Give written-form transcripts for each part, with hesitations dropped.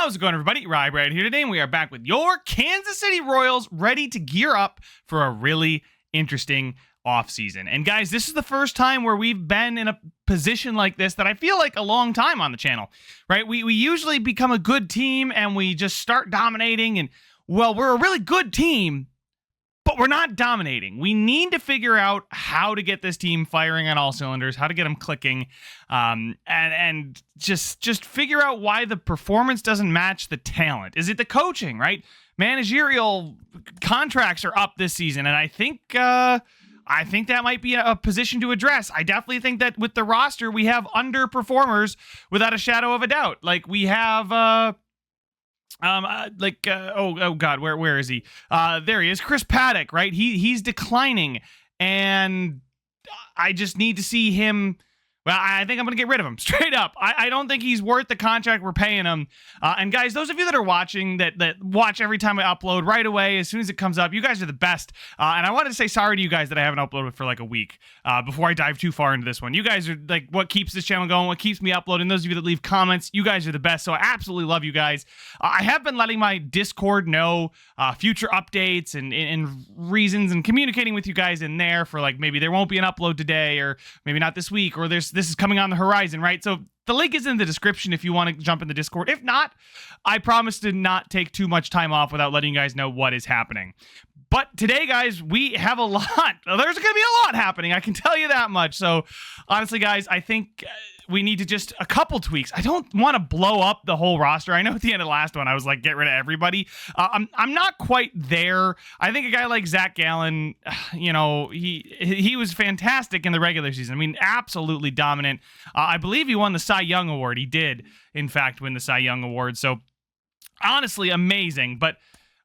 How's it going, everybody? Rye here today, and we are back with your Kansas City Royals, ready to gear up for a really interesting offseason. And guys, this is the first time where we've been in a position like this that I feel like a long time on the channel, right? We usually become a good team and we just start dominating, and well, we're a really good team, but we're not dominating. We need to figure out how to get this team firing on all cylinders, how to get them clicking, and just figure out why the performance doesn't match the talent. Is it the coaching, right? Managerial contracts are up this season, and I think that might be a position to address. I definitely think that with the roster, we have underperformers without a shadow of a doubt. Like we have oh God, where is he? There he is, Chris Paddock, right? He's declining, and I just need to see him. Well, I think I'm going to get rid of him straight up. I don't think he's worth the contract we're paying him. And guys, those of you that are watching, that watch every time I upload right away, as soon as it comes up, you guys are the best. And I wanted to say sorry to you guys that I haven't uploaded for like a week before I dive too far into this one. You guys are like what keeps this channel going, what keeps me uploading. Those of you that leave comments, you guys are the best. So I absolutely love you guys. I have been letting my Discord know future updates and reasons, and communicating with you guys in there for like maybe there won't be an upload today, or maybe not this week, or this is coming on the horizon, right? So the link is in the description if you want to jump in the Discord. If not, I promise to not take too much time off without letting you guys know what is happening. But today, guys, we have a lot. There's going to be a lot happening. I can tell you that much. So honestly, guys, I think we need to just a couple tweaks. I don't want to blow up the whole roster. I know at the end of the last one, I was like, get rid of everybody. I'm not quite there. I think a guy like Zach Gallen, he was fantastic in the regular season. I mean, absolutely dominant. I believe he won the Cy Young Award. He did, in fact, win the Cy Young Award. So honestly, amazing. But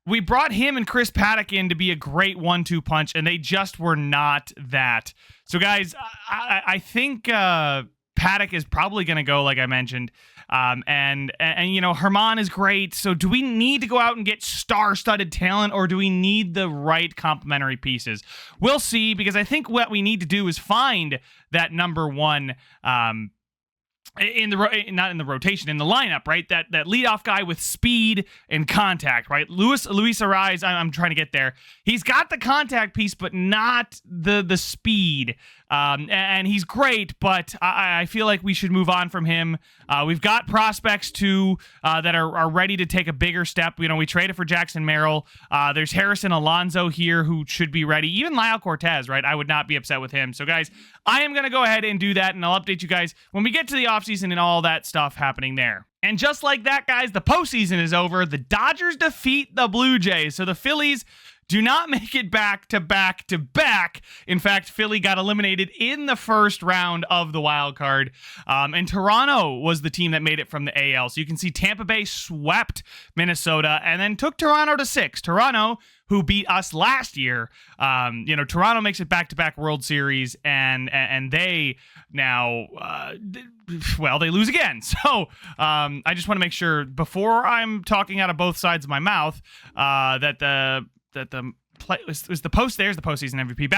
we brought him and Chris Paddock in to be a great 1-2 punch, and they just were not that. So, guys, I think Paddock is probably going to go, like I mentioned, and Herman is great. So, do we need to go out and get star-studded talent, or do we need the right complementary pieces? We'll see, because I think what we need to do is find that number one. Not in the rotation, in the lineup, right? That leadoff guy with speed and contact, right? Luis Arraez, I'm trying to get there. He's got the contact piece, but not the speed. And he's great, but I feel like we should move on from him. We've got prospects too that are ready to take a bigger step. We traded for Jackson Merrill. There's Harrison Alonso here who should be ready. Even Lyle Cortez, right? I would not be upset with him. So, guys, I am going to go ahead and do that, and I'll update you guys when we get to the offseason and all that stuff happening there. And just like that, guys, the postseason is over. The Dodgers defeat the Blue Jays. So the Phillies do not make it back to back to back. In fact, Philly got eliminated in the first round of the wild card. And Toronto was the team that made it from the AL. So you can see Tampa Bay swept Minnesota and then took Toronto to 6. Toronto, who beat us last year, Toronto makes it back-to-back World Series, and they now, they lose again. So I just want to make sure before I'm talking out of both sides of my mouth that the postseason MVP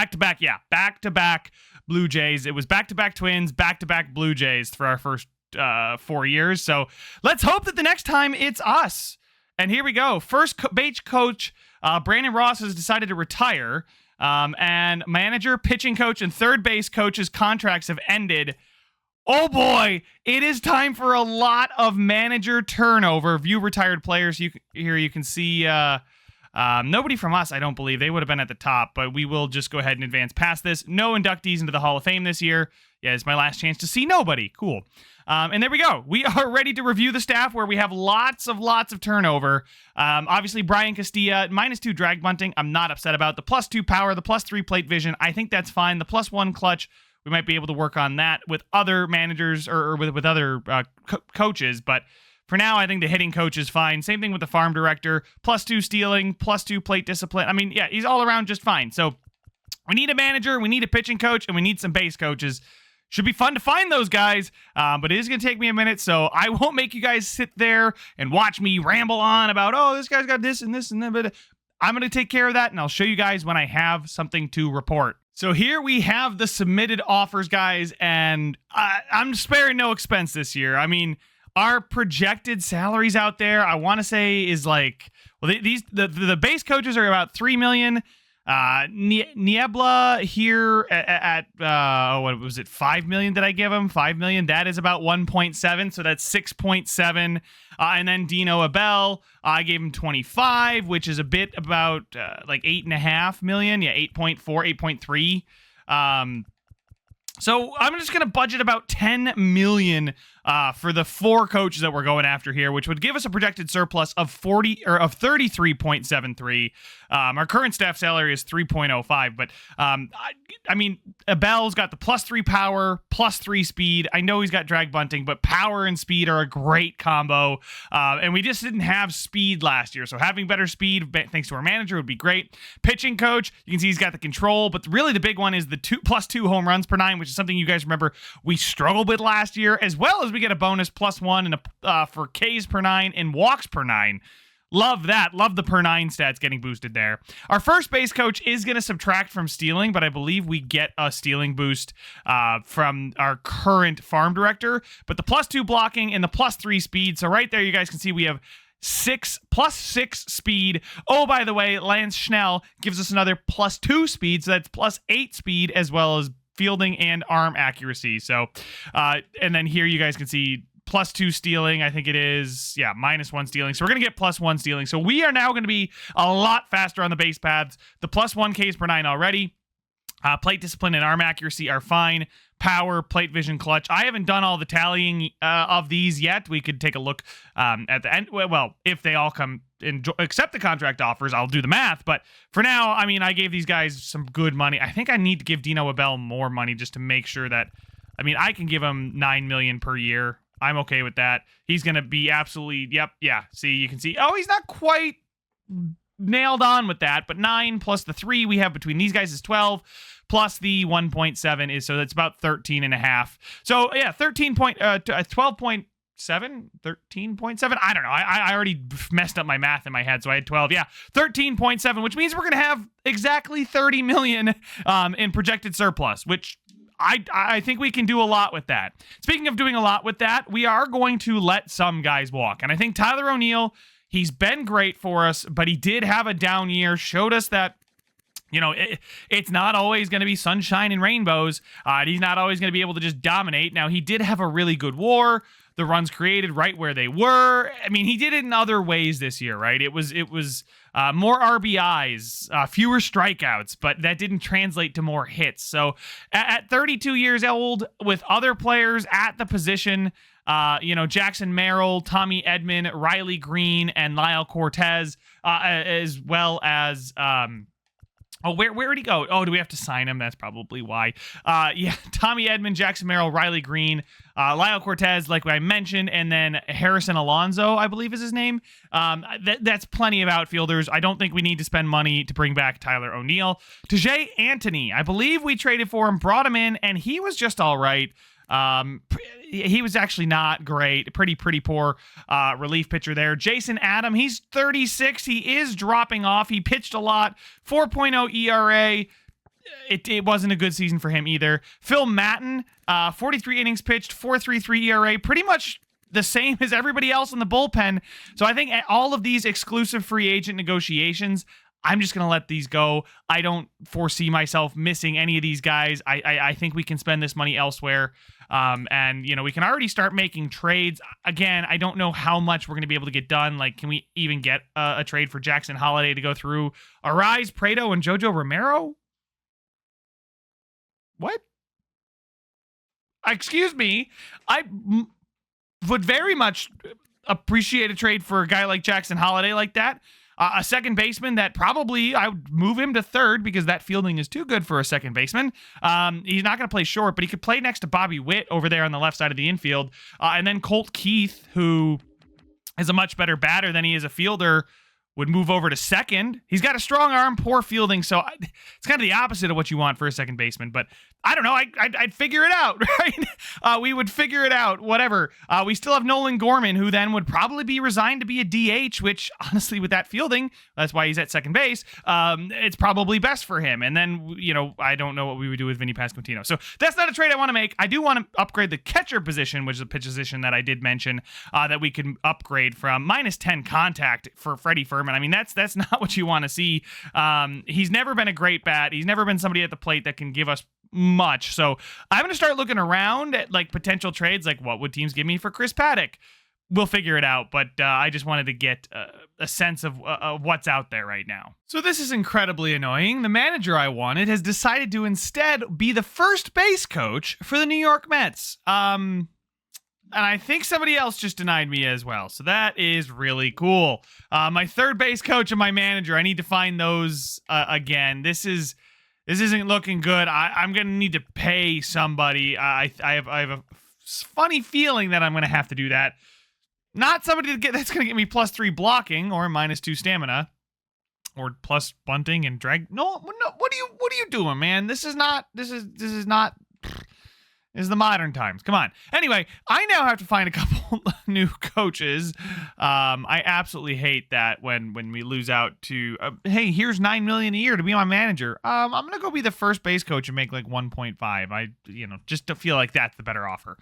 back-to-back Blue Jays. It was back-to-back Twins, back-to-back Blue Jays for our first 4 years. So let's hope that the next time it's us. And here we go. First base coach Brandon Ross has decided to retire, and manager, pitching coach, and third base coach's contracts have ended. Oh boy, it is time for a lot of manager turnover. View retired players. You can see nobody from us, I don't believe. They would have been at the top, but we will just go ahead and advance past this. No inductees into the Hall of Fame this year. Yeah, it's my last chance to see nobody. Cool. And there we go. We are ready to review the staff where we have lots of turnover. Obviously, Brian Castilla, -2 drag bunting. I'm not upset about the +2 power, the +3 plate vision. I think that's fine. The +1 clutch, we might be able to work on that with other managers or with other coaches. But for now, I think the hitting coach is fine. Same thing with the farm director. +2 stealing, +2 plate discipline. I mean, yeah, he's all around just fine. So we need a manager, we need a pitching coach, and we need some base coaches. Should be fun to find those guys, but it is going to take me a minute, so I won't make you guys sit there and watch me ramble on about, oh, this guy's got this and this and that, but I'm going to take care of that, and I'll show you guys when I have something to report. So here we have the submitted offers, guys, and I'm sparing no expense this year. I mean, Our projected salaries out there, I want to say, is like, well, the base coaches are about $3 million. Niebla here at what was it, 5 million that I give him? 5 million. That is about 1.7, so that's 6.7. And then Dino Abel, I gave him 25, which is a bit about like 8.5 million. Yeah, 8.4, 8.3. So I'm just going to budget about 10 million for the 4 coaches that we're going after here, which would give us a projected surplus of 33.73. Our current staff salary is 3.05, but I mean, Abel's got the +3 power, +3 speed. I know he's got drag bunting, but power and speed are a great combo. And we just didn't have speed last year, so having better speed, thanks to our manager, would be great. Pitching coach, you can see he's got the control, but really the big one is the +2 home runs per 9, which is something you guys remember we struggled with last year, as well as we get a bonus +1 and for Ks per 9 and walks per 9. Love that. Love the per 9 stats getting boosted there. Our first base coach is going to subtract from stealing, but I believe we get a stealing boost from our current farm director. But the +2 blocking and the +3 speed. So right there, you guys can see we have +6 speed. Oh, by the way, Lance Schnell gives us another +2 speed. So that's +8 speed, as well as fielding and arm accuracy. So, and then here you guys can see +2 stealing, I think it is. Yeah, -1 stealing. So we're going to get +1 stealing. So we are now going to be a lot faster on the base paths. The +1 Ks per 9 already. Plate discipline and arm accuracy are fine. Power, plate vision, clutch. I haven't done all the tallying of these yet. We could take a look at the end. Well, if they all come and accept the contract offers, I'll do the math. But for now, I mean, I gave these guys some good money. I think I need to give Dino Abel more money just to make sure that, I mean, I can give him $9 million per year. I'm okay with that. He's going to be absolutely, yep, yeah. See, you can see, oh, he's not quite nailed on with that, but 9 plus the 3 we have between these guys is 12, plus the 1.7 is, so that's about 13.5. So, yeah, 12.7, 13.7. I don't know. I already messed up my math in my head, so I had 12. Yeah, 13.7, which means we're going to have exactly 30 million in projected surplus, which I think we can do a lot with that. Speaking of doing a lot with that, we are going to let some guys walk. And I think Tyler O'Neill, he's been great for us, but he did have a down year, showed us that, you know, it's not always going to be sunshine and rainbows. He's not always going to be able to just dominate. Now, he did have a really good WAR. The runs created right where they were. I mean, he did it in other ways this year, right? It was more RBIs, fewer strikeouts, but that didn't translate to more hits. So at 32 years old, with other players at the position, you know, Jackson Merrill, Tommy Edman, Riley Green, and Lyle Cortez, as well as oh, where'd he go? Oh, do we have to sign him? That's probably why. Yeah, Tommy Edman, Jackson Merrill, Riley Green, Lyle Cortez, like I mentioned, and then Harrison Alonso, I believe is his name. That's plenty of outfielders. I don't think we need to spend money to bring back Tyler O'Neill. Tajay Anthony, I believe we traded for him, brought him in, and he was just all right. He was actually not great. Pretty poor relief pitcher there. Jason Adam, he's 36. He is dropping off. He pitched a lot. 4.0 ERA. It wasn't a good season for him either. Phil Matten, 43 innings pitched, 4.33 ERA. Pretty much the same as everybody else in the bullpen. So I think all of these exclusive free agent negotiations, I'm just going to let these go. I don't foresee myself missing any of these guys. I think we can spend this money elsewhere. And, you know, we can already start making trades. Again, I don't know how much we're going to be able to get done. Like, can we even get a trade for Jackson Holiday to go through Arise, Prado, and Jojo Romero? What? Excuse me. I would very much appreciate a trade for a guy like Jackson Holiday like that. A second baseman that probably I would move him to third because that fielding is too good for a second baseman. He's not going to play short, but he could play next to Bobby Witt over there on the left side of the infield. And then Colt Keith, who is a much better batter than he is a fielder, would move over to second. He's got a strong arm, poor fielding, so it's kind of the opposite of what you want for a second baseman, but I don't know. I'd figure it out, right? We would figure it out, whatever. We still have Nolan Gorman, who then would probably be resigned to be a DH, which, honestly, with that fielding, that's why he's at second base, it's probably best for him. And then, I don't know what we would do with Vinny Pasquantino. So that's not a trade I want to make. I do want to upgrade the catcher position, which is a position that I did mention that we can upgrade from -10 contact for Freddie Fermin. I mean, that's not what you want to see. He's never been a great bat. He's never been somebody at the plate that can give us much. So I'm going to start looking around at potential trades, what would teams give me for Chris Paddock? We'll figure it out, but I just wanted to get a sense of what's out there right now. So this is incredibly annoying. The manager I wanted has decided to instead be the first base coach for the New York Mets. And I think somebody else just denied me as well. So that is really cool. My third base coach and my manager, I need to find those again. This isn't looking good. I'm going to need to pay somebody. I have a funny feeling that I'm going to have to do that. Not somebody that's going to get me +3 blocking or -2 stamina or plus bunting and drag. No. What are you doing, man? This is the modern times. Come on. Anyway, I now have to find a couple new coaches. I absolutely hate that when we lose out to, hey, here's $9 million a year to be my manager. I'm going to go be the first base coach and make 1.5. Just to feel like that's the better offer.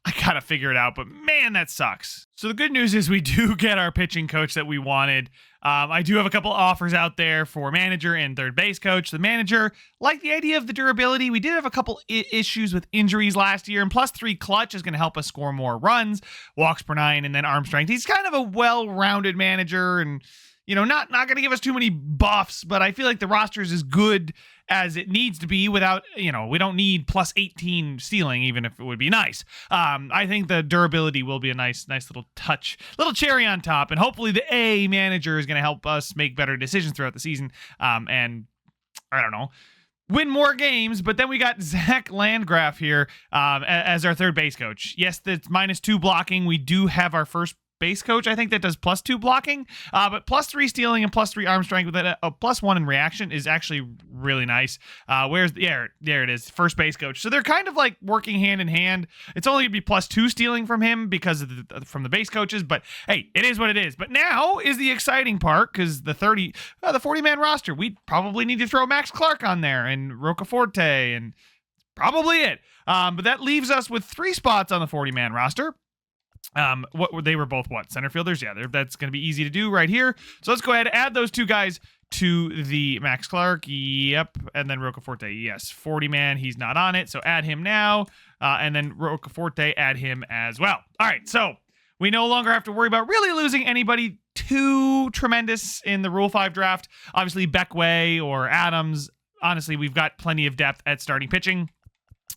I gotta figure it out, but man, that sucks. So the good news is we do get our pitching coach that we wanted. I do have a couple offers out there for manager and third base coach. The manager, like the idea of the durability. We did have a couple issues with injuries last year, and +3 clutch is going to help us score more runs, walks per 9, and then arm strength. He's kind of a well-rounded manager, and not going to give us too many buffs, but I feel like the roster is as good as it needs to be without, we don't need +18 stealing, even if it would be nice. I think the durability will be a nice little touch, little cherry on top, and hopefully the A manager is going to help us make better decisions throughout the season, and I don't know, win more games. But then we got Zach Landgraf here as our third base coach. Yes, that's -2 blocking. We do have our first base coach, I think, that does +2 blocking, but +3 stealing and +3 arm strength with a +1 in reaction is actually really nice. There it is, first base coach. So they're kind of working hand in hand. It's only gonna be +2 stealing from him because of from the base coaches, but hey, it is what it is. But now is the exciting part, because the 40-man roster, we probably need to throw Max Clark on there and Rocaforte, and probably it. But that leaves us with 3 spots on the 40-man roster. They were both center fielders? Yeah, that's going to be easy to do right here. So let's go ahead and add those 2 guys to the Max Clark. Yep. And then Rocaforte. Yes. 40-man. He's not on it. So add him now. And then Rocaforte, add him as well. All right. So we no longer have to worry about really losing anybody too tremendous in the Rule 5 draft. Obviously, Beckway or Adams. Honestly, we've got plenty of depth at starting pitching.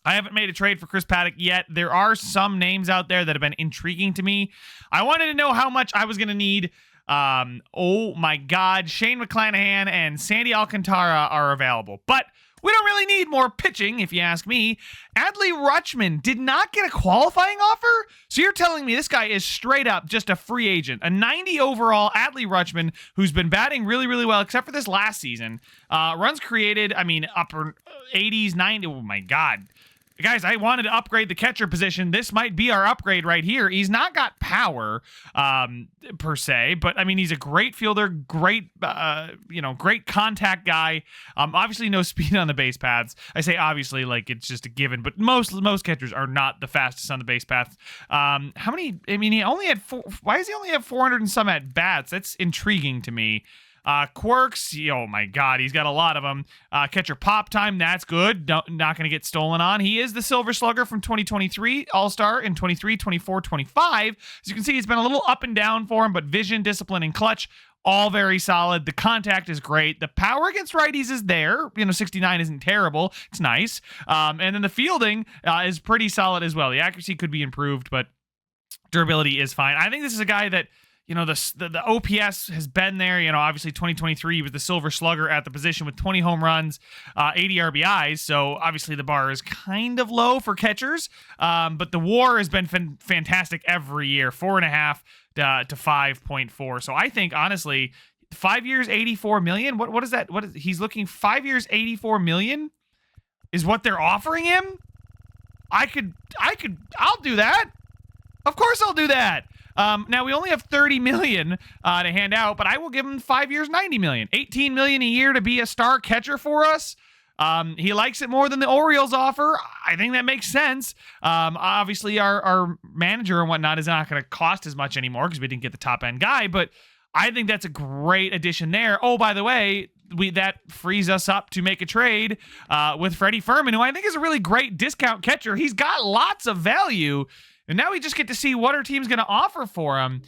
I haven't made a trade for Chris Paddock yet. There are some names out there that have been intriguing to me. I wanted to know how much I was going to need. Oh my God, Shane McClanahan and Sandy Alcantara are available. But we don't really need more pitching, if you ask me. Adley Rutschman did not get a qualifying offer? So you're telling me this guy is straight up just a free agent. A 90 overall Adley Rutschman, who's been batting really, really well, except for this last season. Runs created, upper 80s, 90. Oh my God. Guys, I wanted to upgrade the catcher position. This might be our upgrade right here. He's not got power, per se, but he's a great fielder, great contact guy. Obviously no speed on the base paths. I say obviously like it's just a given, but most catchers are not the fastest on the base paths. How many? He only had 4. Why does he only have 400 and some at bats? That's intriguing to me. Quirks, oh my God, he's got a lot of them. Catcher pop time, that's good. Not going to get stolen on. He is the Silver Slugger from 2023, All-Star in 23, 24, 25. As you can see, it's been a little up and down for him, but vision, discipline, and clutch, all very solid. The contact is great. The power against righties is there. 69 isn't terrible. It's nice. And then the fielding is pretty solid as well. The accuracy could be improved, but durability is fine. I think this is a guy that the OPS has been there. Obviously 2023 he was the Silver Slugger at the position with 20 home runs, 80 RBIs. So obviously the bar is kind of low for catchers. But the WAR has been fantastic every year, 4.5 to 5.4. So I think honestly 5 years, 84 million. What is that? He's looking 5 years, 84 million is what they're offering him. I'll do that. Of course I'll do that. Now we only have 30 million to hand out, but I will give him 5 years, 90 million, 18 million a year to be a star catcher for us. He likes it more than the Orioles offer. I think that makes sense. Obviously our manager and whatnot is not going to cost as much anymore because we didn't get the top end guy, but I think that's a great addition there. Oh, by the way, that frees us up to make a trade with Freddie Fermin, who I think is a really great discount catcher. He's got lots of value, and now we just get to see what our team's going to offer for him.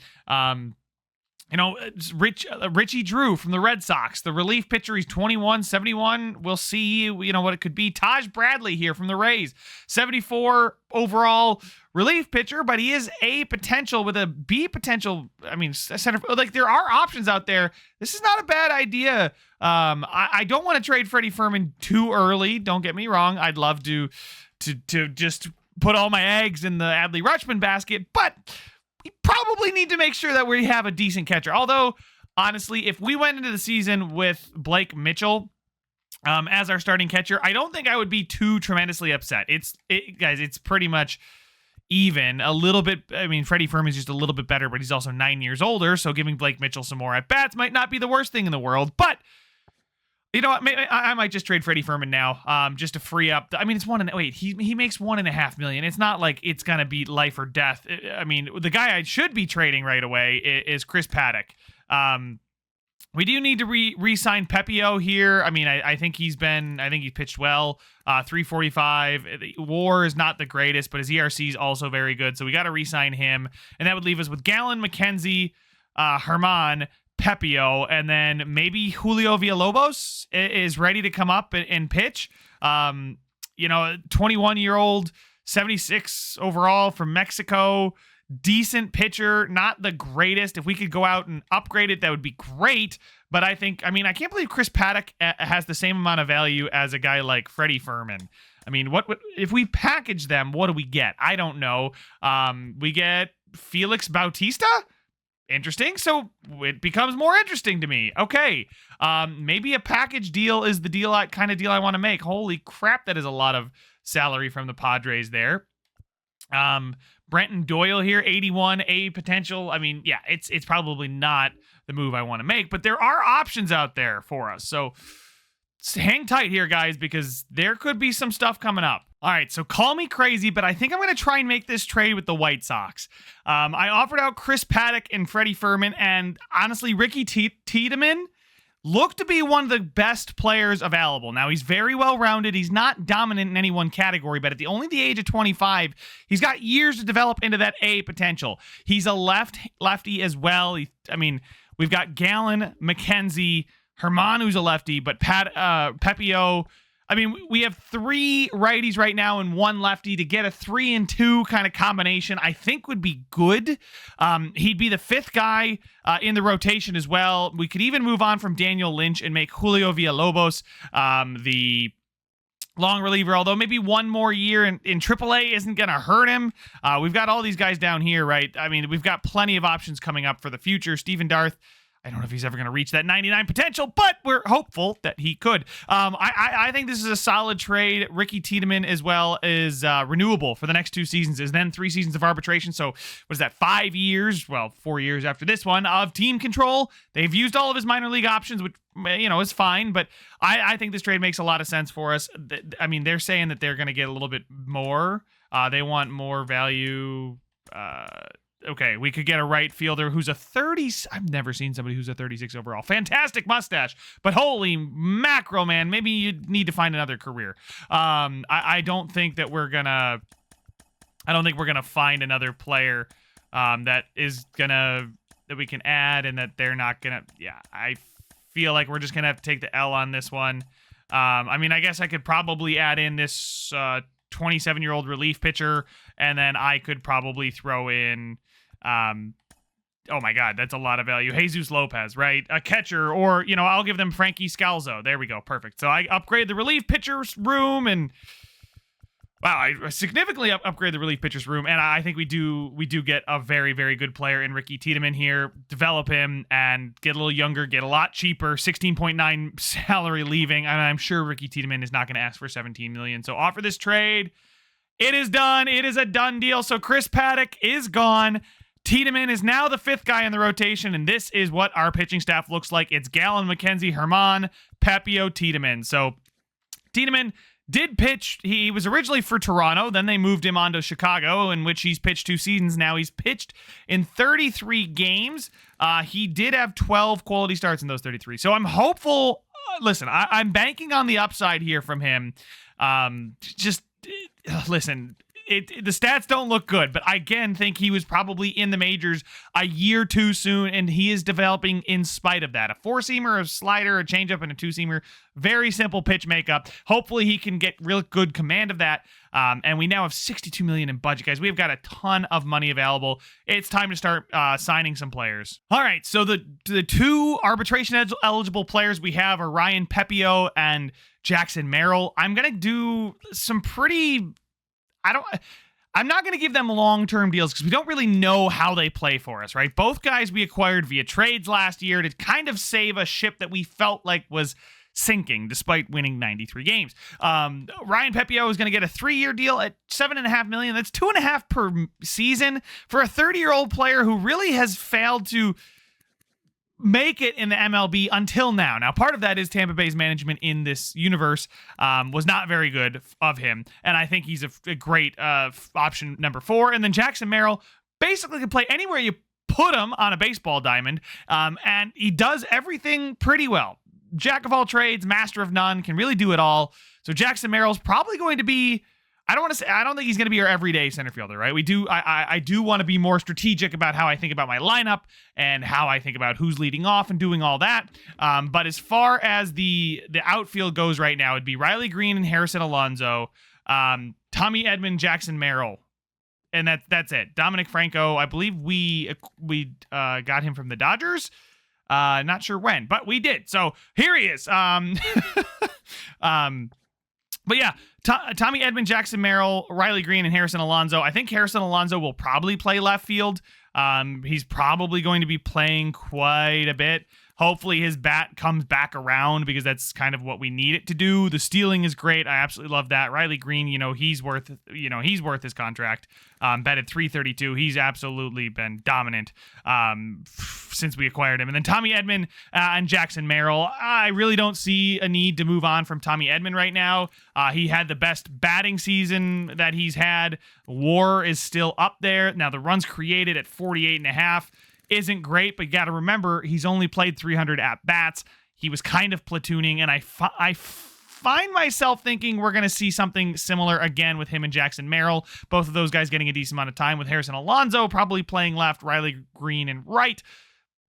Richie Drew from the Red Sox, the relief pitcher. He's 21, 71. We'll see, what it could be. Taj Bradley here from the Rays, 74 overall relief pitcher, but he is A potential with a B potential. I mean, center, there are options out there. This is not a bad idea. I don't want to trade Freddie Fermin too early. Don't get me wrong. I'd love to just put all my eggs in the Adley Rutschman basket, but we probably need to make sure that we have a decent catcher. Although, honestly, if we went into the season with Blake Mitchell as our starting catcher, I don't think I would be too tremendously upset. Guys, it's pretty much even a little bit. I mean, Freddie Fermin's just a little bit better, but he's also 9 years older, so giving Blake Mitchell some more at-bats might not be the worst thing in the world. But you know what? I might just trade Freddie Fermin now, just to free up. I mean, it's he makes $1.5 million. It's not like it's gonna be life or death. I mean, the guy I should be trading right away is Chris Paddock. We do need to re-sign Pepio here. I mean, I think he's pitched well. 345. WAR is not the greatest, but his ERC is also very good. So we got to re-sign him, and that would leave us with Gallen, McKenzie, Herman, Pepio, and then maybe Julio Villalobos is ready to come up and pitch. 21-year-old, 76 overall from Mexico. Decent pitcher, not the greatest. If we could go out and upgrade it, that would be great. But I can't believe Chris Paddock has the same amount of value as a guy like Freddie Fermin. I mean, what if we package them? What do we get? I don't know. We get Felix Bautista. Interesting. So it becomes more interesting to me. Okay. Maybe a package deal is the kind of deal I want to make. Holy crap, that is a lot of salary from the Padres there. Brenton Doyle here, 81, A potential. I mean, yeah, it's probably not the move I want to make, but there are options out there for us. So hang tight here, guys, because there could be some stuff coming up. All right, so call me crazy, but I think I'm going to try and make this trade with the White Sox. I offered out Chris Paddock and Freddie Fermin, and honestly, Ricky Tiedemann looked to be one of the best players available. Now, he's very well-rounded. He's not dominant in any one category, but at only the age of 25, he's got years to develop into that A potential. He's a lefty as well. We've got Gallen, McKenzie, Herman, who's a lefty, but Pepio. I mean, we have 3 righties right now and 1 lefty. To get a 3-2 kind of combination, I think would be good. He'd be the 5th guy in the rotation as well. We could even move on from Daniel Lynch and make Julio Villalobos the long reliever, although maybe 1 more year in AAA isn't going to hurt him. We've got all these guys down here, right? I mean, we've got plenty of options coming up for the future. Steven Darth, I don't know if he's ever going to reach that 99 potential, but we're hopeful that he could. I think this is a solid trade. Ricky Tiedemann as well is renewable for the next 2 seasons, is then 3 seasons of arbitration. So what is that, 5 years? Well, 4 years after this one of team control. They've used all of his minor league options, which, is fine, but I think this trade makes a lot of sense for us. I mean, they're saying that they're going to get a little bit more. They want more value. Okay, we could get a right fielder who's a 30. I've never seen somebody who's a 36 overall. Fantastic mustache, but holy mackerel, man! Maybe you need to find another career. I don't think that we're gonna. I don't think we're gonna find another player that we can add, and that they're not gonna. Yeah, I feel like we're just gonna have to take the L on this one. I guess I could probably add in this 27-year-old relief pitcher, and then I could probably throw in. Oh my God, that's a lot of value. Jesus Lopez, right? A catcher, or, I'll give them Frankie Scalzo. There we go. Perfect. So I upgrade the relief pitcher's room, and Wow, I significantly upgrade the relief pitchers room, and I think we do get a very, very good player in Ricky Tiedemann here. Develop him and get a little younger, get a lot cheaper. 16.9 salary leaving, and I'm sure Ricky Tiedemann is not going to ask for 17 million. So offer this trade. It is done. It is a done deal. So Chris Paddack is gone. Tiedemann is now the 5th guy in the rotation, and this is what our pitching staff looks like. It's Gallen, McKenzie, Herman, Pepio, Tiedemann. So Tiedemann did pitch. He was originally for Toronto. Then they moved him on to Chicago, in which he's pitched 2 seasons now. He's pitched in 33 games. He did have 12 quality starts in those 33. So I'm hopeful. Listen, I'm banking on the upside here from him. Listen, the stats don't look good, but I again think he was probably in the majors a year too soon, and he is developing in spite of that. A 4-seamer, a slider, a changeup, and a 2-seamer. Very simple pitch makeup. Hopefully he can get real good command of that. And we now have $62 million in budget, guys. We've got a ton of money available. It's time to start signing some players. All right, so the 2 arbitration eligible players we have are Ryan Pepio and Jackson Merrill. I'm gonna do some pretty. I'm not going to give them long-term deals because we don't really know how they play for us, right? Both guys we acquired via trades last year to kind of save a ship that we felt like was sinking despite winning 93 games. Ryan Pepio is going to get a 3-year deal at $7.5 million. That's $2.5 per season for a 30-year-old player who really has failed to make it in the MLB until now. Now, part of that is Tampa Bay's management in this universe was not very good of him, and I think he's a great option number 4. And then Jackson Merrill basically can play anywhere you put him on a baseball diamond, and he does everything pretty well. Jack of all trades, master of none, can really do it all. So Jackson Merrill's probably going to be. I don't think he's going to be our everyday center fielder, right? I do want to be more strategic about how I think about my lineup and how I think about who's leading off and doing all that. But as far as the outfield goes right now, it'd be Riley Green and Harrison Alonso, Tommy Edman, Jackson Merrill, and that's it. Dominic Franco, I believe we got him from the Dodgers. Not sure when, but we did. So here he is. But yeah, Tommy Edman, Jackson Merrill, Riley Green, and Harrison Alonso. I think Harrison Alonso will probably play left field. He's probably going to be playing quite a bit. Hopefully his bat comes back around because that's kind of what we need it to do. The stealing is great. I absolutely love that. Riley Green, he's worth his contract. Bet at 332. He's absolutely been dominant since we acquired him. And then Tommy Edman and Jackson Merrill. I really don't see a need to move on from Tommy Edman right now. He had the best batting season that he's had. WAR is still up there. Now the runs created at 48.5 isn't great, but you got to remember he's only played 300 at-bats. He was kind of platooning, and I find myself thinking we're going to see something similar again with him and Jackson Merrill. Both of those guys getting a decent amount of time, with Harrison Alonso probably playing left, Riley Green and right.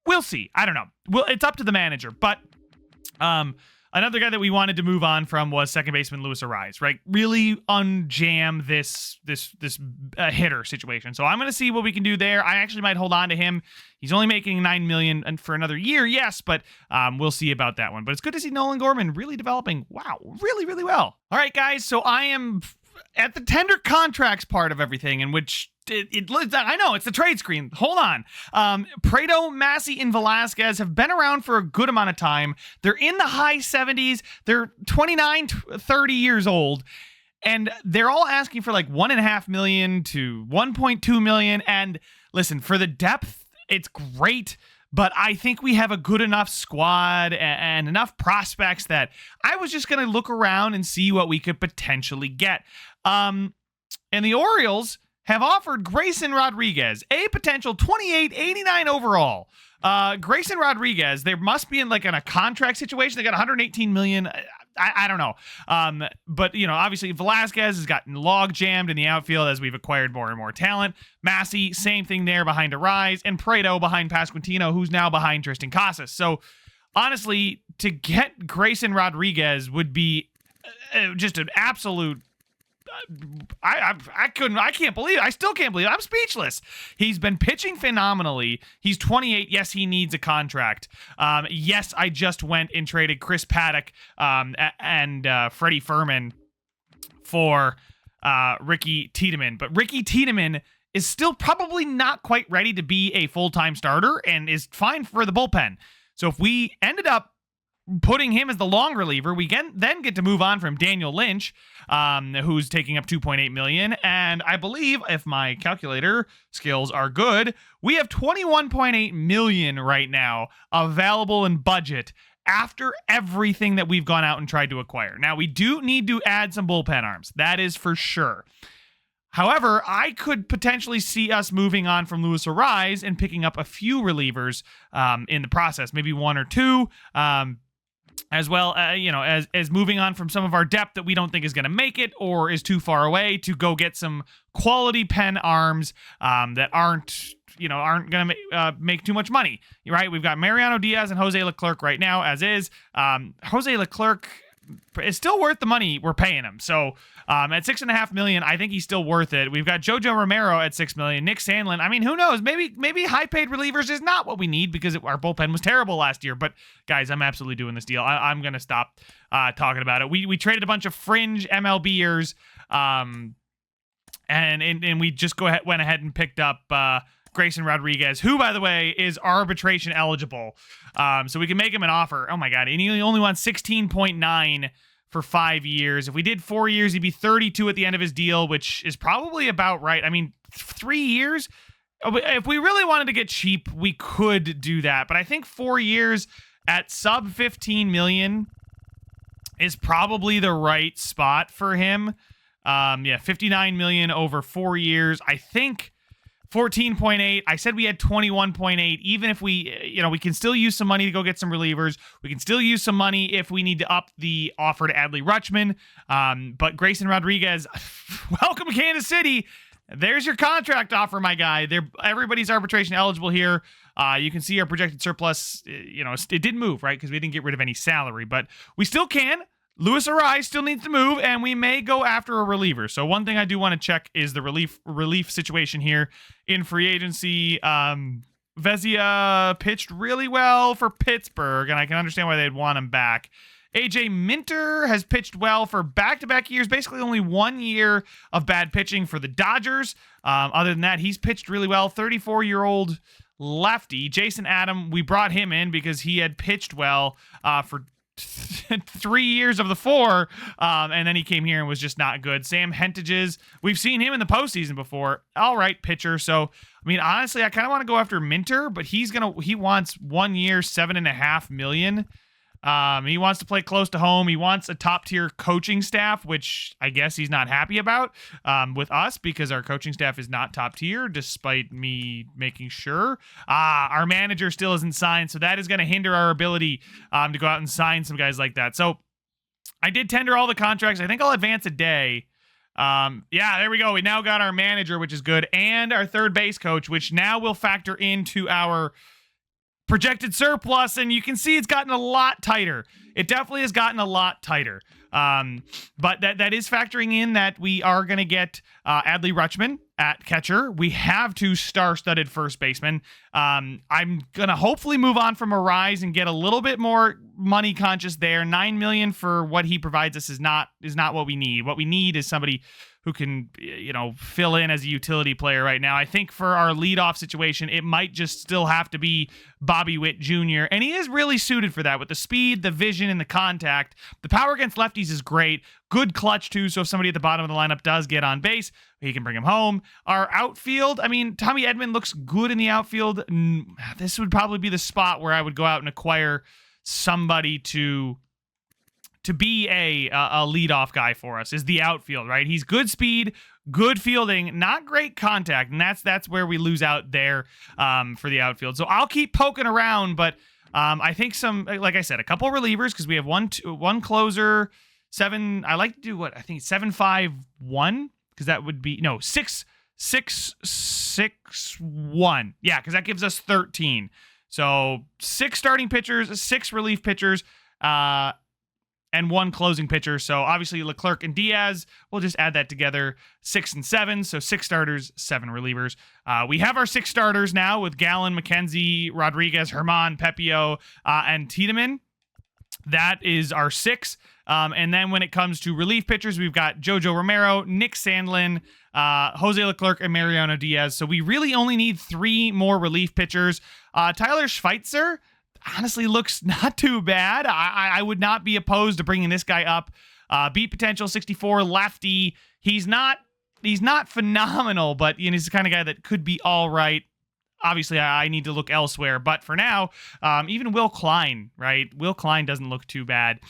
We'll see. I don't know. Well, it's up to the manager, but another guy that we wanted to move on from was second baseman Luis Arraez, right? Really unjam this hitter situation. So I'm going to see what we can do there. I actually might hold on to him. He's only making $9 million for another year, yes, but we'll see about that one. But it's good to see Nolan Gorman really developing. Wow, really, really well. All right, guys. So I am at the tender contracts part of everything, in which I know it's the trade screen. Hold on. Prado, Massey, and Velasquez have been around for a good amount of time. They're in the high 70s. They're 29, 30 years old. And they're all asking for like $1.5 million to $1.2 million. And listen, for the depth, it's great. But I think we have a good enough squad and enough prospects that I was just going to look around and see what we could potentially get. And the Orioles have offered Grayson Rodriguez a potential 28-89 overall. Grayson Rodriguez, they must be in a contract situation. They got $118 million. I don't know. But, obviously Velasquez has gotten log jammed in the outfield as we've acquired more and more talent. Massey, same thing there behind Arraez, and Prado behind Pasquantino, who's now behind Tristan Casas. So honestly, to get Grayson Rodriguez would be just an absolute. I still can't believe it. I'm speechless. He's been pitching phenomenally. He's 28. Yes, he needs a contract. Yes, I just went and traded Chris Paddack and Freddie Furman for Ricky Tiedemann. But Ricky Tiedemann is still probably not quite ready to be a full-time starter and is fine for the bullpen. So if we ended up putting him as the long reliever, we then get to move on from Daniel Lynch, who's taking up $2.8 million. And I believe, if my calculator skills are good, we have $21.8 million right now available in budget after everything that we've gone out and tried to acquire. Now, we do need to add some bullpen arms. That is for sure. However, I could potentially see us moving on from Luis Arraez and picking up a few relievers in the process, maybe one or two, as well, as moving on from some of our depth that we don't think is going to make it or is too far away, to go get some quality pen arms that aren't going to make too much money, right? We've got Mariano Diaz and Jose Leclerc right now, as is. Jose Leclerc is still worth the money we're paying him. So at $6.5 million, I think he's still worth it. We've got Jojo Romero at $6 million. Nick Sandlin. I mean, who knows? Maybe high paid relievers is not what we need because our bullpen was terrible last year. But guys, I'm absolutely doing this deal. I'm gonna stop talking about it. We traded a bunch of fringe MLBers, and we just went ahead and picked up Grayson Rodriguez, who, by the way, is arbitration eligible. So we can make him an offer. Oh my God. And he only wants 16.9 for 5 years. If we did 4 years, he'd be 32 at the end of his deal, which is probably about right. I mean, 3 years, if we really wanted to get cheap, we could do that. But I think 4 years at sub 15 million is probably the right spot for him. 59 million over 4 years. I think 14.8. I said we had 21.8. Even if we can still use some money to go get some relievers. We can still use some money if we need to up the offer to Adley Rutschman. But Grayson Rodriguez, welcome to Kansas City. There's your contract offer, my guy. Everybody's arbitration eligible here. You can see our projected surplus. It didn't move, right? Because we didn't get rid of any salary, but we still can. Luis Arraez still needs to move, and we may go after a reliever. So one thing I do want to check is the relief situation here in free agency. Vezia pitched really well for Pittsburgh, and I can understand why they'd want him back. AJ Minter has pitched well for back-to-back years, basically only 1 year of bad pitching for the Dodgers. Other than that, he's pitched really well. 34-year-old lefty. Jason Adam, we brought him in because he had pitched well for 3 years of the 4, and then he came here and was just not good. Sam Hentages, we've seen him in the postseason before. All right, pitcher. So, I mean, honestly, I kind of want to go after Minter, but he wants 1 year, $7.5 million. He wants to play close to home. He wants a top-tier coaching staff, which I guess he's not happy about with us because our coaching staff is not top-tier, despite me making sure. Our manager still isn't signed, so that is going to hinder our ability to go out and sign some guys like that. So I did tender all the contracts. I think I'll advance a day. There we go. We now got our manager, which is good, and our third base coach, which now will factor into our projected surplus, and you can see it's gotten a lot tighter. It definitely has gotten a lot tighter. But that is factoring in that we are going to get Adley Rutschman at catcher. We have 2 star-studded first basemen. I'm going to hopefully move on from Arraez and get a little bit more money conscious there. $9 million for what he provides us is not what we need. What we need is somebody who can, fill in as a utility player right now. I think for our leadoff situation, it might just still have to be Bobby Witt Jr., and he is really suited for that with the speed, the vision, and the contact. The power against lefties is great. Good clutch, too, so if somebody at the bottom of the lineup does get on base, he can bring him home. Our outfield, I mean, Tommy Edman looks good in the outfield. This would probably be the spot where I would go out and acquire somebody to be a leadoff guy for us, is the outfield, right? He's good speed, good fielding, not great contact, and that's where we lose out there for the outfield. So I'll keep poking around, but I think like I said, a couple relievers, because we have one closer, 7. I like to do what I think 7-5-1, because that would be 6-6-6-1. Yeah, because that gives us 13. So 6 starting pitchers, 6 relief pitchers, and 1 closing pitcher. So obviously Leclerc and Diaz, we'll just add that together, 6 and 7. So 6 starters, 7 relievers. We have our 6 starters now with Gallen, McKenzie, Rodriguez, Herman, Pepio, and Tiedemann. That is our 6. And then when it comes to relief pitchers, we've got Jojo Romero, Nick Sandlin, Jose Leclerc, and Mariano Diaz. So we really only need 3 more relief pitchers. Tyler Schweitzer honestly looks not too bad. I would not be opposed to bringing this guy up. Beat potential, 64, lefty. He's not phenomenal, but he's the kind of guy that could be all right. Obviously, I need to look elsewhere. But for now, even Will Klein, right? Will Klein doesn't look too bad.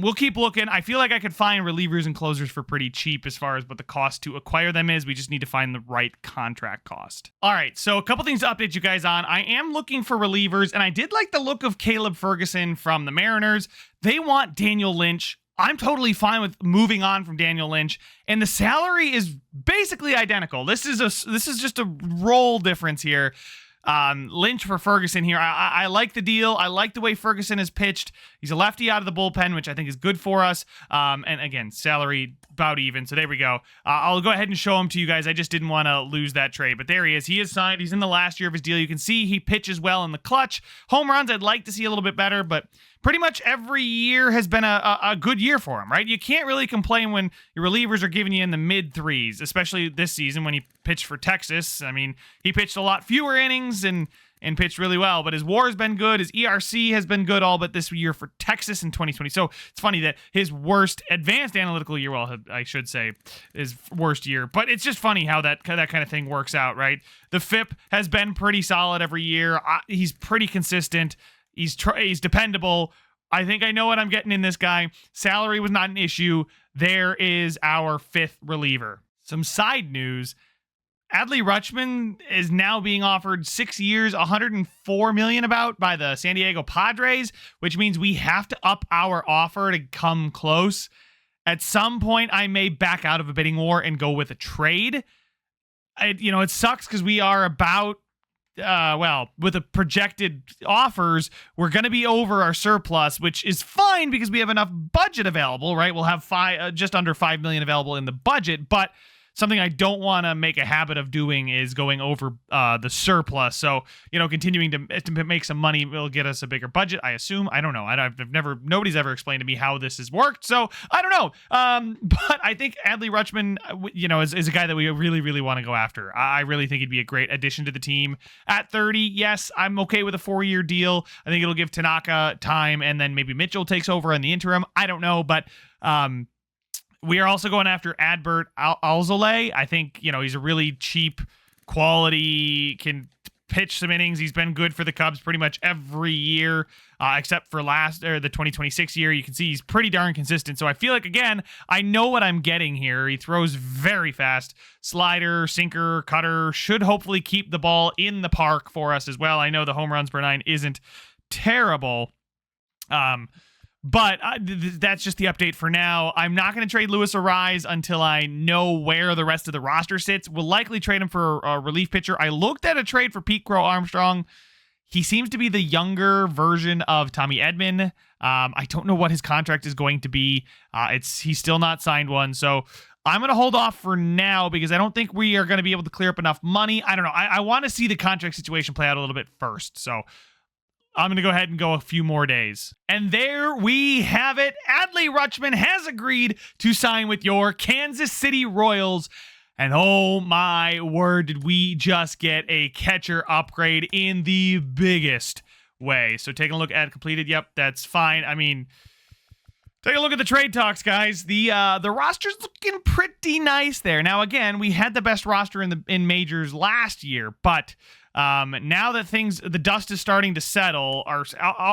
We'll keep looking. I feel like I could find relievers and closers for pretty cheap as far as what the cost to acquire them is. We just need to find the right contract cost. All right, so a couple things to update you guys on. I am looking for relievers, and I did like the look of Caleb Ferguson from the Mariners. They want Daniel Lynch. I'm totally fine with moving on from Daniel Lynch, and the salary is basically identical. This is just a role difference here. Lynch for Ferguson here. I like the deal. I like the way Ferguson is pitched. He's a lefty out of the bullpen, which I think is good for us. And again, salary about even. So there we go. I'll go ahead and show him to you guys. I just didn't want to lose that trade, but there he is. He is signed. He's in the last year of his deal. You can see he pitches well in the clutch. Home runs, I'd like to see a little bit better, but pretty much every year has been a good year for him, right? You can't really complain when your relievers are giving you in the mid-3s, especially this season when he pitched for Texas. I mean, he pitched a lot fewer innings and pitched really well, but his WAR has been good. His ERC has been good all but this year for Texas in 2020. So it's funny that his worst advanced analytical year, well, I should say, his worst year. But it's just funny how that kind of thing works out, right? The FIP has been pretty solid every year. He's pretty consistent. He's dependable. I think I know what I'm getting in this guy. Salary was not an issue. There is our 5th reliever. Some side news. Adley Rutschman is now being offered 6 years, $104 million about by the San Diego Padres, which means we have to up our offer to come close. At some point, I may back out of a bidding war and go with a trade. It sucks because we are about with the projected offers, we're going to be over our surplus, which is fine because we have enough budget available, right? We'll have just under $5 million available in the budget, but something I don't want to make a habit of doing is going over the surplus. So, continuing to make some money will get us a bigger budget, I assume. I don't know. Nobody's ever explained to me how this has worked, so I don't know. But I think Adley Rutschman, is a guy that we really, really want to go after. I really think he'd be a great addition to the team. At 30, yes, I'm okay with a 4-year deal. I think it'll give Tanaka time, and then maybe Mitchell takes over in the interim. I don't know, but we are also going after Adbert Alzolay. I think, he's a really cheap quality, can pitch some innings. He's been good for the Cubs pretty much every year, except for the 2026 year. You can see he's pretty darn consistent. So I feel like, again, I know what I'm getting here. He throws very fast. Slider, sinker, cutter, should hopefully keep the ball in the park for us as well. I know the home runs per 9 isn't terrible. But that's just the update for now. I'm not going to trade Luis Arraez until I know where the rest of the roster sits. We'll likely trade him for a relief pitcher. I looked at a trade for Pete Crow Armstrong. He seems to be the younger version of Tommy Edman. I don't know what his contract is going to be. He's still not signed one. So I'm going to hold off for now because I don't think we are going to be able to clear up enough money. I don't know. I want to see the contract situation play out a little bit first. So I'm going to go ahead and go a few more days. And there we have it. Adley Rutschman has agreed to sign with your Kansas City Royals. And oh my word, did we just get a catcher upgrade in the biggest way. So taking a look at completed. Yep, that's fine. I mean, take a look at the trade talks, guys. The roster's looking pretty nice there. Now, again, we had the best roster in majors last year, but now that the dust is starting to settle, our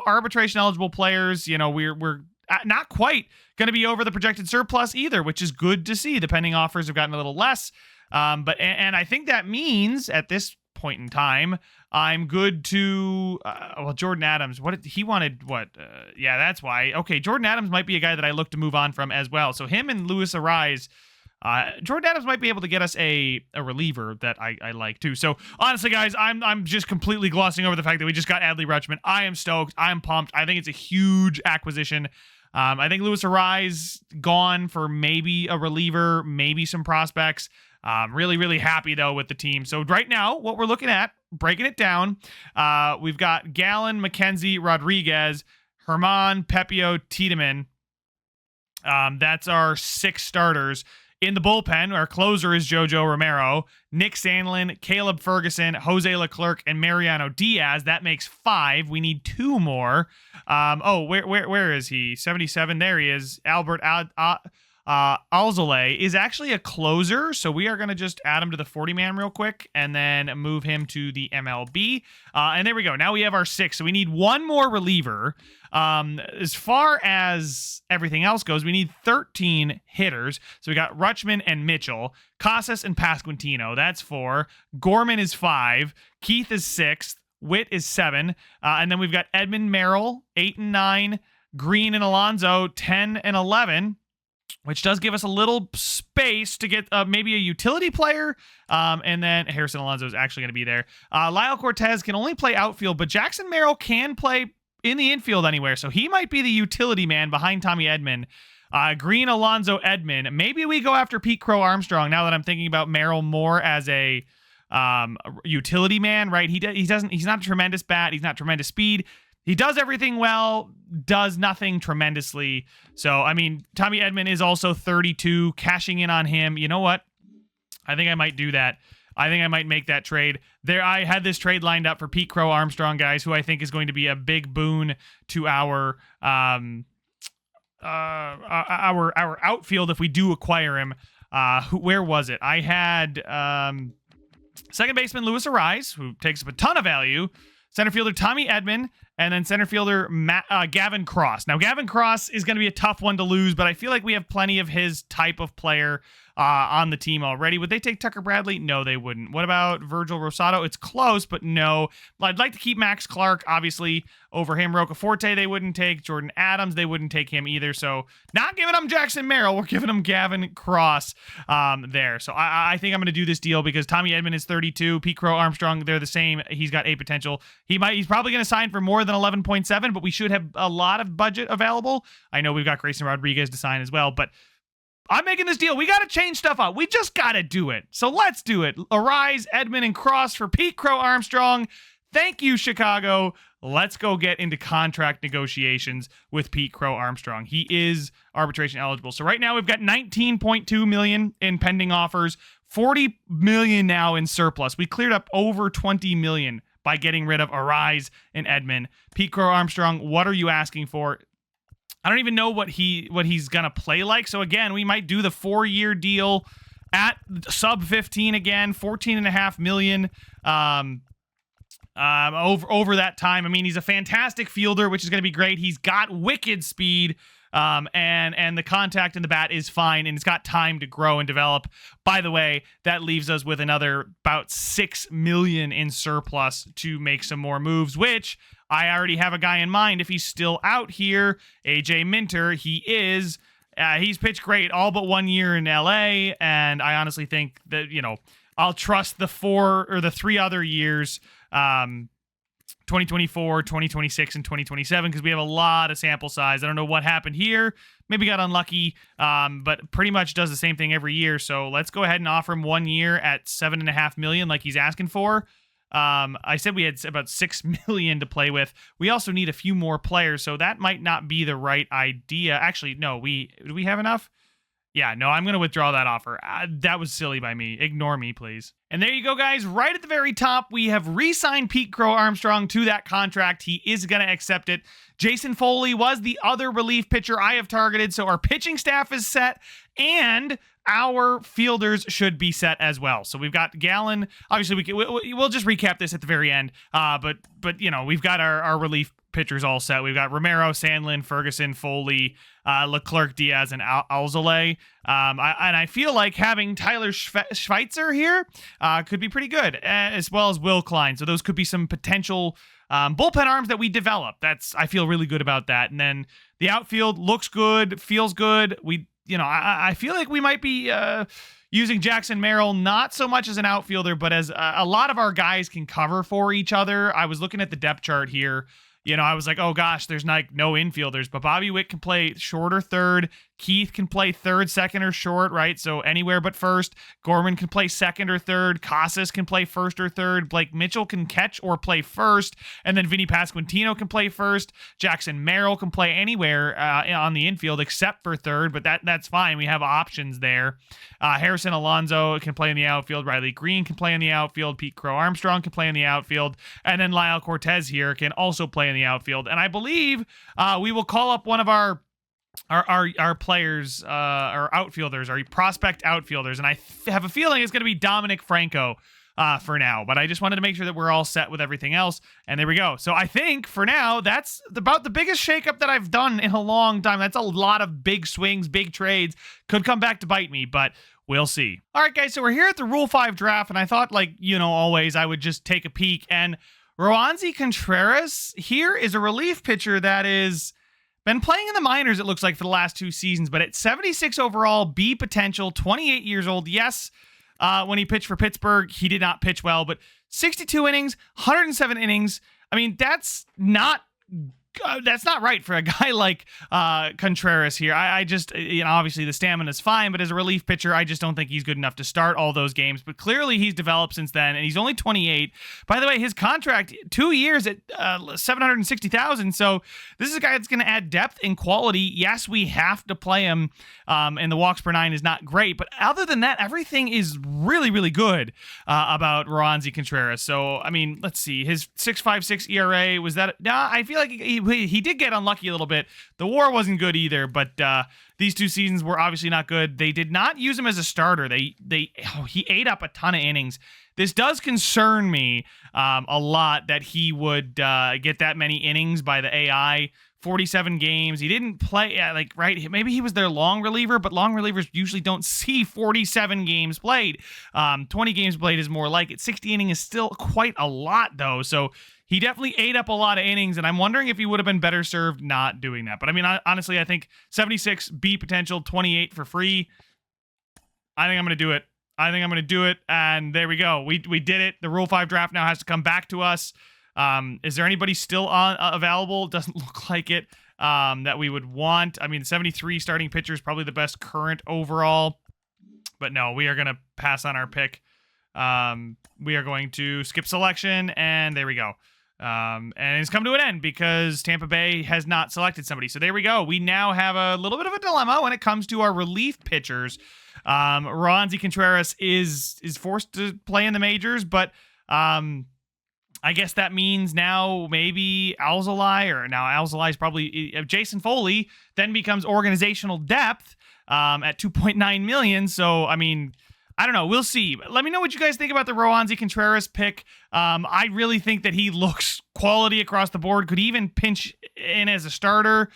arbitration eligible players, we're not quite going to be over the projected surplus either, which is good to see. The pending offers have gotten a little less. But I think that means at this point in time, I'm good to, Jordan Adams, he wanted? Yeah, that's why. Okay, Jordan Adams might be a guy that I look to move on from as well. So him and Luis Arraez, Jordan Adams might be able to get us a reliever that I like too. So honestly, guys, I'm just completely glossing over the fact that we just got Adley Rutschman. I am stoked. I'm pumped. I think it's a huge acquisition. I think Luis Arraez gone for maybe a reliever, maybe some prospects. Really, really happy though with the team. So right now, what we're looking at, breaking it down, we've got Gallen, McKenzie, Rodriguez, Herman, Pepio, Tiedemann. That's our 6 starters. In the bullpen, our closer is JoJo Romero, Nick Sandlin, Caleb Ferguson, Jose Leclerc, and Mariano Diaz. That makes 5. We need 2 more. Where is he? 77. There he is. Albert Alzolay is actually a closer, so we are going to just add him to the 40-man real quick and then move him to the MLB. And there we go. Now we have our 6, so we need 1 more reliever. As far as everything else goes, we need 13 hitters. So we got Rutschman and Mitchell, Casas and Pasquantino. That's 4. Gorman is 5. Keith is 6. Witt is 7. And then we've got Edmund Merrill, 8 and 9. Green and Alonso, 10 and 11. Which does give us a little space to get maybe a utility player. And then Harrison Alonso is actually going to be there. Lyle Cortez can only play outfield, but Jackson Merrill can play in the infield anywhere. So he might be the utility man behind Tommy Edman. Green, Alonso, Edman. Maybe we go after Pete Crow Armstrong now that I'm thinking about Merrill more as a utility man, right? He's not a tremendous bat. He's not tremendous speed. He does everything well, does nothing tremendously. So, I mean, Tommy Edman is also 32, cashing in on him. You know what? I think I might do that. I think I might make that trade. I had this trade lined up for Pete Crow Armstrong, guys, who I think is going to be a big boon to our outfield if we do acquire him. Where was it? I had second baseman Luis Arraez, who takes up a ton of value. Center fielder Tommy Edman, and then center fielder Gavin Cross. Now, Gavin Cross is going to be a tough one to lose, but I feel like we have plenty of his type of player on the team already. Would they take Tucker Bradley? No, they wouldn't. What about Virgil Rosado? It's close, but no. I'd like to keep Max Clark, obviously, over him. Rocaforte, they wouldn't take. Jordan Adams, they wouldn't take him either. So, not giving them Jackson Merrill. We're giving them Gavin Cross there. So, I think I'm going to do this deal because Tommy Edman is 32. Pete Crow Armstrong, they're the same. He's got A potential. He's probably going to sign for more than 11.7, but we should have a lot of budget available. I know we've got Grayson Rodriguez to sign as well, but I'm making this deal. We got to change stuff up. We just got to do it. So let's do it. Arise, Edman, and Cross for Pete Crow Armstrong. Thank you, Chicago. Let's go get into contract negotiations with Pete Crow Armstrong. He is arbitration eligible. So right now we've got $19.2 million in pending offers, $40 million now in surplus. We cleared up over $20 million by getting rid of Arise and Edman. Pete Crow Armstrong, what are you asking for? I don't even know what he's going to play like. So again, we might do the 4-year deal at sub 15 again, $14.5 million over that time. I mean, he's a fantastic fielder, which is going to be great. He's got wicked speed. And the contact in the bat is fine, and it's got time to grow and develop. By the way, that leaves us with another about $6 million in surplus to make some more moves, which I already have a guy in mind if he's still out here. AJ Minter, he's pitched great all but 1 year in LA, and I honestly think that, I'll trust the 3 other years, 2024, 2026, and 2027, because we have a lot of sample size. I don't know what happened here. Maybe got unlucky, but pretty much does the same thing every year. So let's go ahead and offer him 1 year at $7.5 million like he's asking for. I said we had about $6 million to play with. We also need a few more players, so that might not be the right idea. Actually, no, do we have enough? Yeah, no, I'm going to withdraw that offer. That was silly by me. Ignore me, please. And there you go, guys. Right at the very top, we have re-signed Pete Crow Armstrong to that contract. He is going to accept it. Jason Foley was the other relief pitcher I have targeted, so our pitching staff is set, and our fielders should be set as well. So we've got Gallen. Obviously, we'll just recap this at the very end. But we've got our relief pitchers all set. We've got Romero, Sandlin, Ferguson, Foley, Leclerc, Diaz, and Alzolay. I feel like having Tyler Schweitzer here could be pretty good, as well as Will Klein. So those could be some potential bullpen arms that we develop. I feel really good about that. And then the outfield looks good, feels good. I feel like we might be using Jackson Merrill not so much as an outfielder, but as a lot of our guys can cover for each other. I was looking at the depth chart here. I was like, oh gosh, there's no infielders, but Bobby Witt can play shorter third. Keith can play third, second, or short, right? So anywhere but first. Gorman can play second or third. Casas can play first or third. Blake Mitchell can catch or play first. And then Vinny Pasquantino can play first. Jackson Merrill can play anywhere on the infield except for third, but that's fine. We have options there. Harrison Alonso can play in the outfield. Riley Green can play in the outfield. Pete Crow Armstrong can play in the outfield. And then Lyle Cortez here can also play in the outfield. And I believe we will call up one of our players, our outfielders, our prospect outfielders, and I have a feeling it's going to be Dominic Franco for now, but I just wanted to make sure that we're all set with everything else, and there we go. So I think for now, that's about the biggest shakeup that I've done in a long time. That's a lot of big swings, big trades. Could come back to bite me, but we'll see. All right, guys, so we're here at the Rule 5 draft, and I thought, like, always I would just take a peek, and Roansy Contreras here is a relief pitcher that is been playing in the minors, it looks like, for the last 2 seasons, but at 76 overall, B potential, 28 years old. Yes, when he pitched for Pittsburgh, he did not pitch well, but 62 innings, 107 innings. I mean, that's not right for a guy like Contreras here. I just, obviously the stamina is fine, but as a relief pitcher, I just don't think he's good enough to start all those games. But clearly he's developed since then, and he's only 28. By the way, his contract, 2 years at $760,000. So this is a guy that's going to add depth and quality. Yes, we have to play him, and the walks per 9 is not great. But other than that, everything is really, really good about Roansy Contreras. So, I mean, let's see. His 6.56 ERA, was that? Nah, I feel like he did get unlucky a little bit. The WAR wasn't good either, but these 2 seasons were obviously not good. They did not use him as a starter. He ate up a ton of innings. This does concern me a lot that he would get that many innings by the AI. 47 games. He didn't play, right? Maybe he was their long reliever, but long relievers usually don't see 47 games played. 20 games played is more like it. 60 innings is still quite a lot, though. So he definitely ate up a lot of innings, and I'm wondering if he would have been better served not doing that. But I mean, honestly, I think 76 B potential, 28 for free. I think I'm going to do it. And there we go. We did it. The Rule 5 draft now has to come back to us. Is there anybody still available? Doesn't look like it, that we would want. I mean, 73 starting pitcher is probably the best current overall, but no, we are going to pass on our pick. We are going to skip selection, and there we go. And it's come to an end because Tampa Bay has not selected somebody. So there we go. We now have a little bit of a dilemma when it comes to our relief pitchers. Roansy Contreras is forced to play in the majors, but I guess that means now maybe Alzolay is probably Jason Foley then becomes organizational depth at $2.9 million. So, I mean, I don't know. We'll see. Let me know what you guys think about the Roansy Contreras pick. I really think that he looks quality across the board. Could even pinch in as a starter.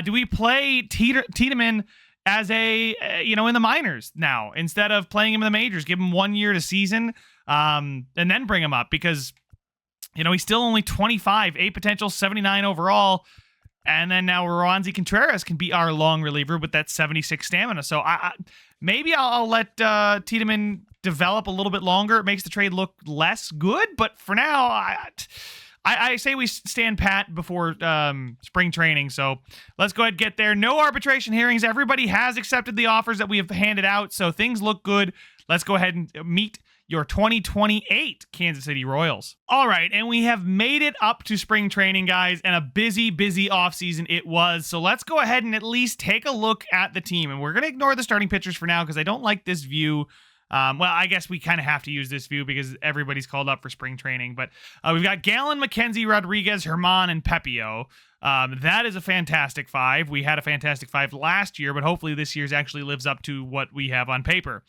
Do we play Tiedemann as in the minors now instead of playing him in the majors? Give him 1 year to season, and then bring him up because he's still only 25, 8 potential, 79 overall. And then now Roansy Contreras can be our long reliever with that 76 stamina. So maybe I'll let Tiedemann develop a little bit longer. It makes the trade look less good. But for now, I say we stand pat before spring training. So let's go ahead and get there. No arbitration hearings. Everybody has accepted the offers that we have handed out. So things look good. Let's go ahead and meet your 2028 Kansas City Royals. All right, and we have made it up to spring training, guys, and a busy, busy offseason it was. So let's go ahead and at least take a look at the team. And we're going to ignore the starting pitchers for now because I don't like this view. Well, I guess we kind of have to use this view because everybody's called up for spring training. But we've got Gallen, McKenzie, Rodriguez, Herman, and Pepio. That is a fantastic 5. We had a fantastic 5 last year, but hopefully this year's actually lives up to what we have on paper.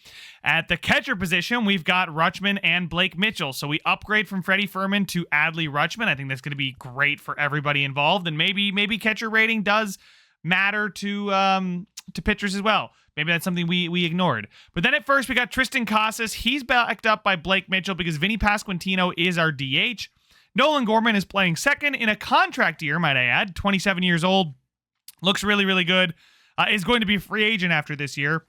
At the catcher position, we've got Rutschman and Blake Mitchell. So we upgrade from Freddie Fermin to Adley Rutschman. I think that's going to be great for everybody involved, and maybe catcher rating does matter to pitchers as well. Maybe that's something we ignored. But then at first, we got Tristan Casas. He's backed up by Blake Mitchell because Vinny Pasquantino is our DH. Nolan Gorman is playing second in a contract year, might I add. 27 years old. Looks really, really good. Is going to be a free agent after this year.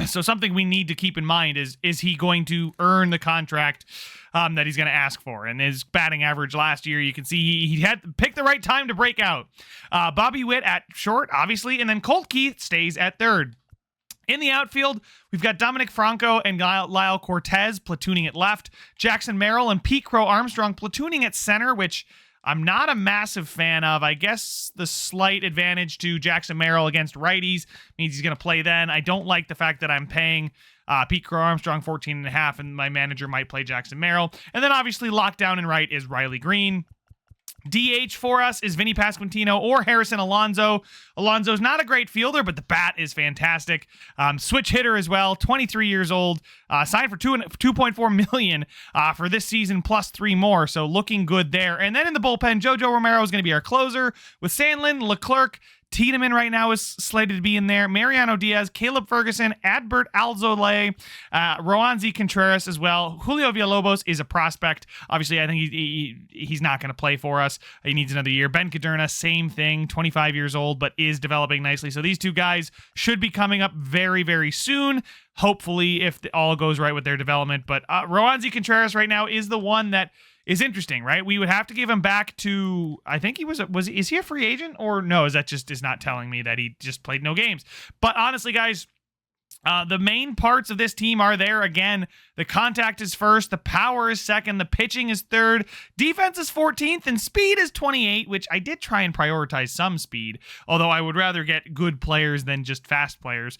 So something we need to keep in mind is he going to earn the contract that he's going to ask for? And his batting average last year, you can see he had to pick the right time to break out. Bobby Witt at short, obviously, and then Colt Keith stays at third. In the outfield, we've got Dominic Franco and Lyle Cortez platooning at left, Jackson Merrill and Pete Crow Armstrong platooning at center, which I'm not a massive fan of. I guess the slight advantage to Jackson Merrill against righties means he's going to play then. I don't like the fact that I'm paying Pete Crow Armstrong 14.5, and my manager might play Jackson Merrill. And then obviously locked down in right is Riley Green. DH for us is Vinny Pasquantino or Harrison Alonso. Alonso's not a great fielder, but the bat is fantastic. Switch hitter as well, 23 years old, signed for $2.4 million for this season plus 3 more, so looking good there. And then in the bullpen, Jojo Romero is going to be our closer with Sandlin, Leclerc. Tiedemann right now is slated to be in there. Mariano Diaz, Caleb Ferguson, Adbert Alzolay, Roansy Contreras as well. Julio Villalobos is a prospect. Obviously, I think he's not going to play for us. He needs another year. Ben Caderna, same thing, 25 years old, but is developing nicely. So these two guys should be coming up very, very soon. Hopefully, if all goes right with their development. But Roansy Contreras right now is the one that is interesting, right? We would have to give him back to, I think he is he a free agent or no? Is that just is not telling me that he just played no games? But honestly, guys, the main parts of this team are there. Again, the contact is first, the power is second, the pitching is third, defense is 14th, and speed is 28, which I did try and prioritize some speed, although I would rather get good players than just fast players.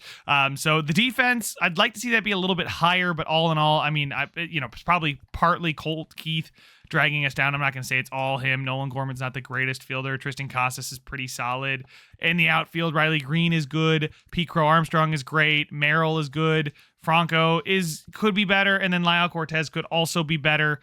So the defense, I'd like to see that be a little bit higher, but all in all, I mean, it's probably partly Colt Keith dragging us down. I'm not going to say it's all him. Nolan Gorman's not the greatest fielder. Tristan Casas is pretty solid. In the outfield, Riley Green is good. Pete Crow Armstrong is great. Merrill is good. Franco could be better, and then Lyle Cortez could also be better.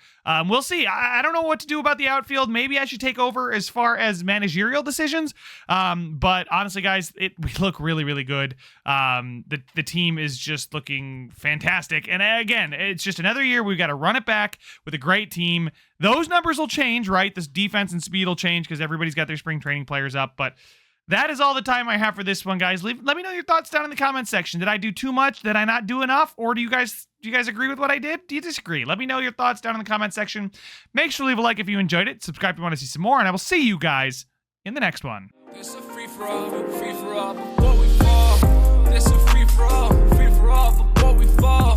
We'll see. I don't know what to do about the outfield. Maybe I should take over as far as managerial decisions. But honestly, guys, we look really, really good. The team is just looking fantastic. And again, it's just another year. We've got to run it back with a great team. Those numbers will change, right? This defense and speed will change because everybody's got their spring training players up. But that is all the time I have for this one, guys. Let me know your thoughts down in the comments section. Did I do too much? Did I not do enough? Or do you guys agree with what I did? Do you disagree? Let me know your thoughts down in the comment section. Make sure to leave a like if you enjoyed it. Subscribe if you want to see some more, and I will see you guys in the next one. It's a free for all, but what we fall. It's a free for all, but what we fall.